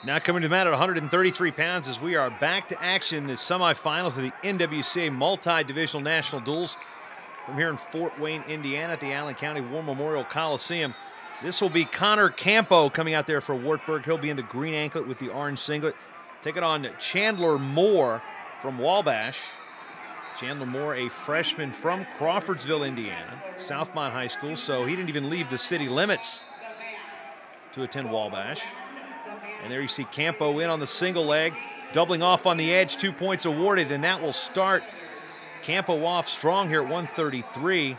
Now coming to the mat at 133 pounds as we are back to action in the semifinals of the NWCA Multi Divisional National Duals from here in Fort Wayne, Indiana at the Allen County War Memorial Coliseum. This will be Connor Campo coming out there for Wartburg. He'll be in the green anklet with the orange singlet. Taking on Chandler Moore from Wabash. Chandler Moore, a freshman from Crawfordsville, Indiana, Southmont High School, so he didn't even leave the city limits to attend Wabash. And there you see Campo in on the single leg, doubling off on the edge, 2 points awarded, and that will start Campo off strong here at 133.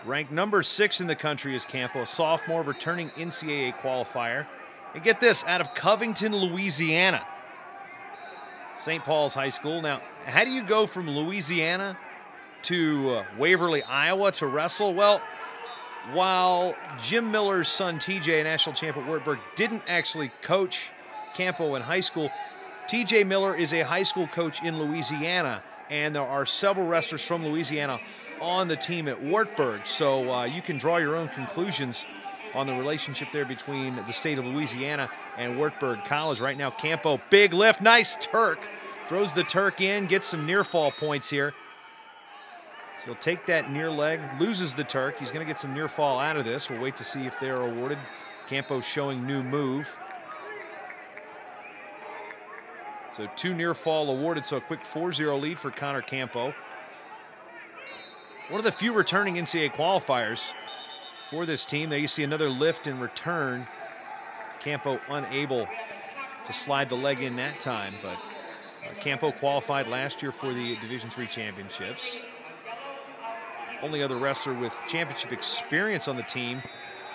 Ranked number 6 in the country is Campo, a sophomore returning NCAA qualifier. And get this, out of Covington, Louisiana. St. Paul's High School. Now, how do you go from Louisiana to Waverly, Iowa to wrestle? Well, while Jim Miller's son, TJ, a national champ at Wartburg, didn't actually coach Campo in high school, TJ Miller is a high school coach in Louisiana, and there are several wrestlers from Louisiana on the team at Wartburg, so you can draw your own conclusions on the relationship there between the state of Louisiana and Wartburg College. Right now, Campo, big lift, nice Turk. Throws the Turk in, gets some near fall points here. So he'll take that near leg, loses the Turk. He's going to get some near fall out of this. We'll wait to see if they're awarded. Campo showing new move. So 2 near fall awarded, so a quick 4-0 lead for Connor Campo. One of the few returning NCAA qualifiers for this team. There you see another lift and return. Campo unable to slide the leg in that time, but Campo qualified last year for the Division III championships. Only other wrestler with championship experience on the team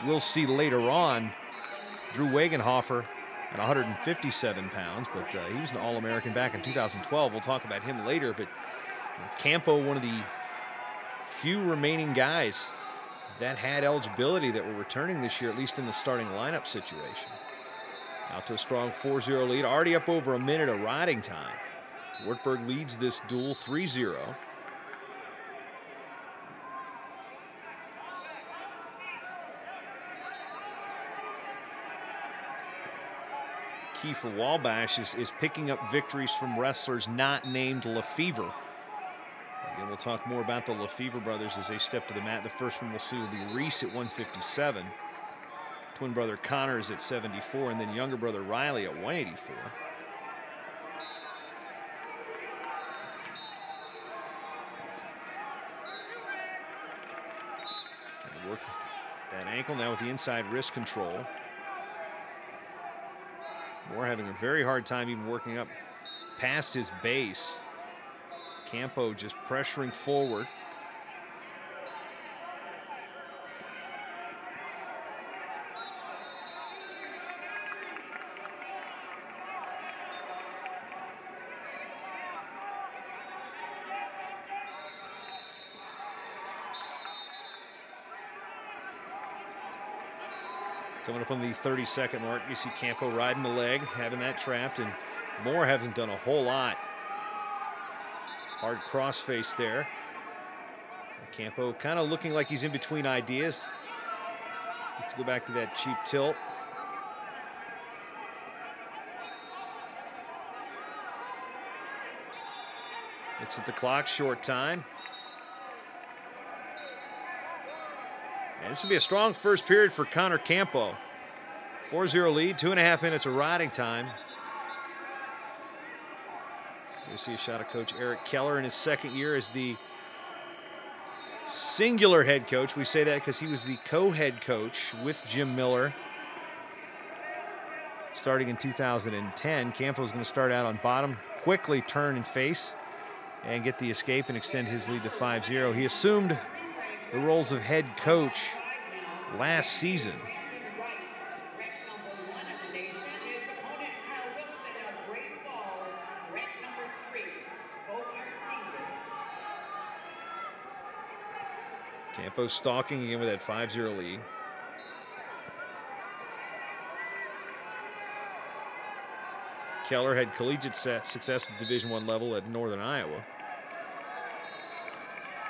we'll see later on, Drew Wagenhofer at 157 pounds, but he was an All-American back in 2012. We'll talk about him later, but Campo, one of the few remaining guys that had eligibility that were returning this year, at least in the starting lineup situation. Out to a strong 4-0 lead, already up over a minute of riding time. Wartburg leads this duel 3-0. Key for Wabash is picking up victories from wrestlers not named Lefevre. Again, we'll talk more about the Lefevre brothers as they step to the mat. The first one we'll see will be Reese at 157. Twin brother Connor is at 74, and then younger brother Riley at 184. Trying to work that ankle now with the inside wrist control. Moore having a very hard time even working up past his base. Campo just pressuring forward. Coming up on the 30-second mark, you see Campo riding the leg, having that trapped, and Moore hasn't done a whole lot. Hard crossface there. Campo kind of looking like he's in between ideas. Let's go back to that cheap tilt. Looks at the clock, short time. And this will be a strong first period for Connor Campo. 4-0 lead, 2.5 minutes of riding time. You see a shot of Coach Eric Keller in his second year as the singular head coach. We say that because he was the co-head coach with Jim Miller starting in 2010. Campo's going to start out on bottom, quickly turn and face, and get the escape and extend his lead to 5-0. He assumed the roles of head coach last season. Campo stalking again with that 5-0 lead. Keller had collegiate success at Division I level at Northern Iowa.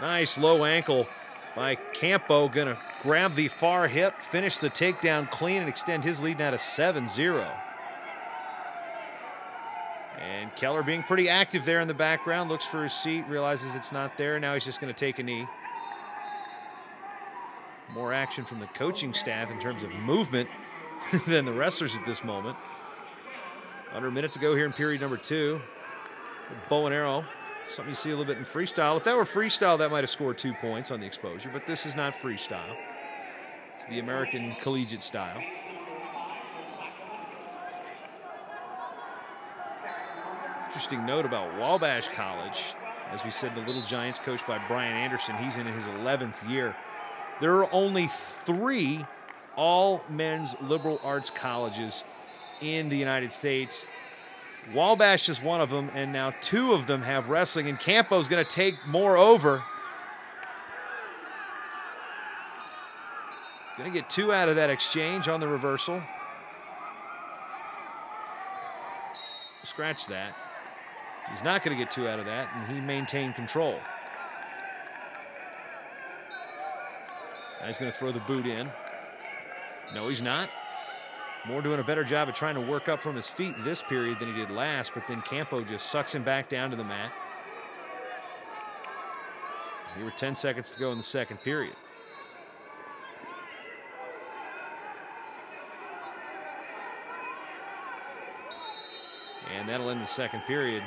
Nice low ankle by Campo. Going to grab the far hip, finish the takedown clean, and extend his lead now to 7-0. And Keller being pretty active there in the background, looks for his seat, realizes it's not there. Now he's just going to take a knee. More action from the coaching staff in terms of movement than the wrestlers at this moment. Under a minute to go here in period number 2. Bow and arrow, something you see a little bit in freestyle. If that were freestyle, that might have scored 2 points on the exposure, but this is not freestyle. It's the American collegiate style. Interesting note about Wabash College. As we said, the Little Giants coached by Brian Anderson. He's in his 11th year. There are only 3 all-men's liberal arts colleges in the United States. Wabash is one of them, and now 2 of them have wrestling, and Campo's going to take more over. Going to get 2 out of that exchange on the reversal. Scratch that. He's not going to get 2 out of that, and he maintained control. Now he's going to throw the boot in. No, he's not. Moore doing a better job of trying to work up from his feet this period than he did last, but then Campo just sucks him back down to the mat. Here were 10 seconds to go in the second period. And that'll end the second period.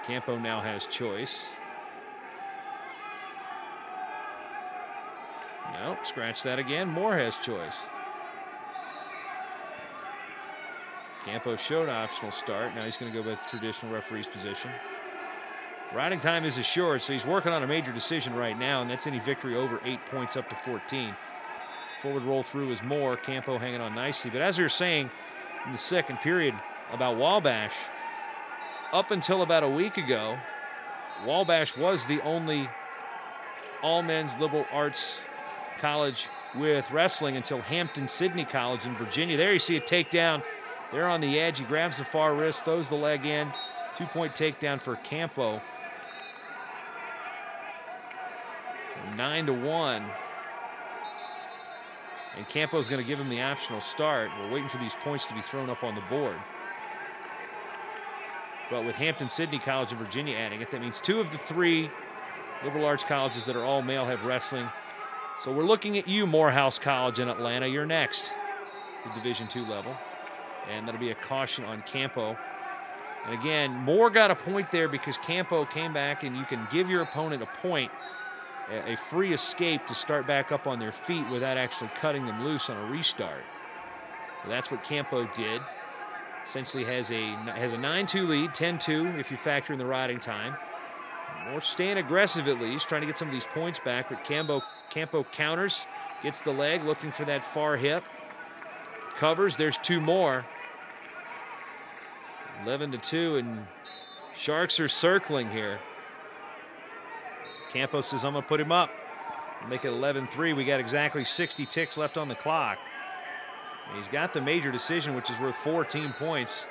Campo now has choice. Nope, scratch that again. Moore has choice. Campo showed optional start. Now he's going to go with the traditional referee's position. Riding time is assured, so he's working on a major decision right now, and that's any victory over 8 points up to 14. Forward roll through is Moore. Campo hanging on nicely. But as we were saying in the second period about Wabash, up until about a week ago, Wabash was the only all-men's liberal arts college with wrestling until Hampton-Sydney College in Virginia. There you see a takedown. They're on the edge. He grabs the far wrist, throws the leg in. 2-point takedown for Campo. So 9-1. And Campo's going to give him the optional start. We're waiting for these points to be thrown up on the board. But with Hampton-Sydney College in Virginia adding it, that means 2 of the 3 liberal arts colleges that are all male have wrestling. So we're looking at you, Morehouse College in Atlanta. You're next to Division II level. And that'll be a caution on Campo. And again, Moore got a point there because Campo came back, and you can give your opponent a point, a free escape to start back up on their feet without actually cutting them loose on a restart. So that's what Campo did. Essentially has a 9-2 lead, 10-2 if you factor in the riding time. Moore staying aggressive at least, trying to get some of these points back, but Campo counters, gets the leg, looking for that far hip. Covers, there's 2 more. 11-2, and Sharks are circling here. Campo says, I'm going to put him up. Make it 11-3. We got exactly 60 ticks left on the clock. And he's got the major decision, which is worth 14 points.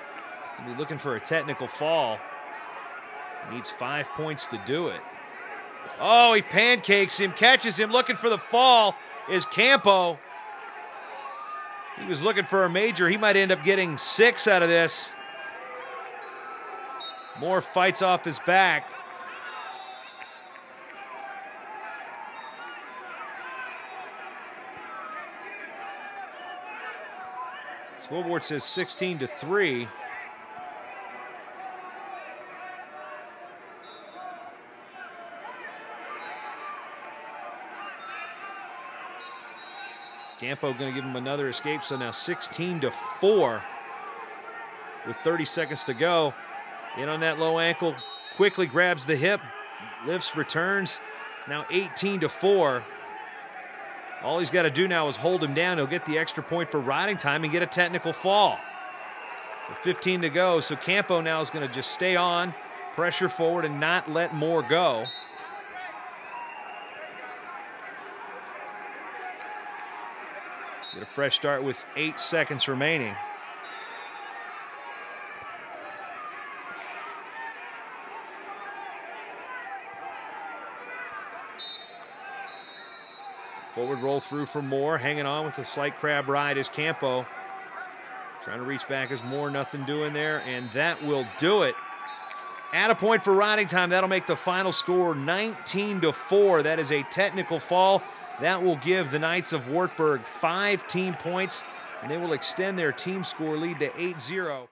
He'll be looking for a technical fall. He needs 5 points to do it. Oh, he pancakes him, catches him, looking for the fall is Campo. He was looking for a major. He might end up getting 6 out of this. Moore fights off his back. Scoreboard says 16-3. Campo going to give him another escape, so now 16-4 with 30 seconds to go. In on that low ankle, quickly grabs the hip, lifts, returns. It's now 18-4. All he's got to do now is hold him down. He'll get the extra point for riding time and get a technical fall. So 15 to go, so Campo now is going to just stay on, pressure forward, and not let Moore go. Get a fresh start with 8 seconds remaining. Forward roll through for Moore. Hanging on with a slight crab ride is Campo. Trying to reach back as Moore. Nothing doing there, and that will do it. Add a point for riding time. That'll make the final score 19-4. That is a technical fall. That will give the Knights of Wartburg 5 team points, and they will extend their team score lead to 8-0.